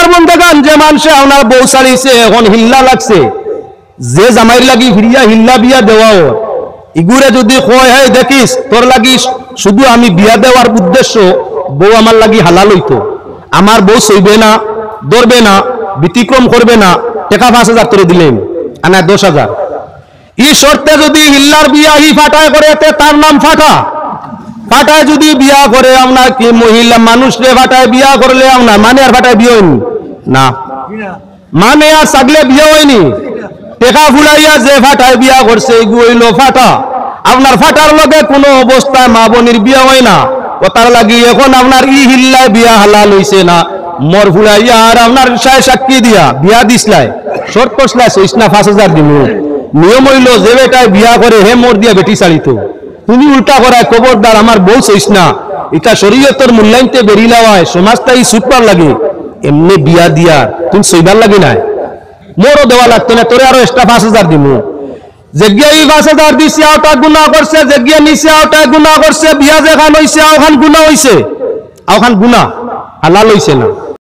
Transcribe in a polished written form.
আমার বন্ধুগণ যে মানুষে আপনার বউ ছাড়িয়েছে এখন হিল্লা লাগছে যে জামাইর লাগি ফিরিয়া হিল্লা বিয়া দেওয়াও ইগুরে যদি কয় হয় দেখিস তোর লাগি শুধু আমি বিয়া দেওয়ার উদ্দেশ্য বউ আমার লাগি হালাল হইতো আমার বউ সইবে না ধরবে না ব্যতিক্রম করবে না টাকা 5,000 করে দিলেন আনা 10,000 এই শর্তে যদি হিল্লার বিয়া হি ফাটায় করে তার নাম ফাটা ফাটায় যদি বিয়া করে আপনার কি মহিলা মানুষরে ফাটায় বিয়া করলে আপনার মানে আর ফাটায় বিয়ে হয়নি না মানে আর সাগলে বিয়ে হয়নি টেকা ফুলাইয়া যে ফাটায় বিয়া করছে এগু হইল ফাটা আপনার ফাটার লগে কোনো অবস্থায় মা বোনের বিয়া হয় না কথার লাগি এখন আপনার ই হিল্লায় বিয়া হালাল হইছে না মর ফুলাইয়া আর আপনার সাক্ষী দিয়া বিয়া দিসলাই শর্ট করসলাই 5,000 দিন নিয়ম হইল যে বেটায় বিয়া করে হে মোর দিয়া বেটি চালিত তুমি উল্টা করায় খবরদার আমার বউ চইস না এটা শরীয়তের মূল্যায়নতে বেরিলা হয় সমাজটাই ছুটবার লাগে এমনি বিয়া দিয়ার তুমি সইবার লাগি নাই মোরও দেওয়া লাগতো না তোরে আরো এক্সট্রা 5,000 দিব যেগিয়া এই 5,000 দিছে ওটা গুনাহ করছে যেগিয়া নিছে ওটা গুনাহ করছে বিয়া যেখান হইছে ওখান গুনাহ হইছে ওখান গুনাহ হালাল হইছে না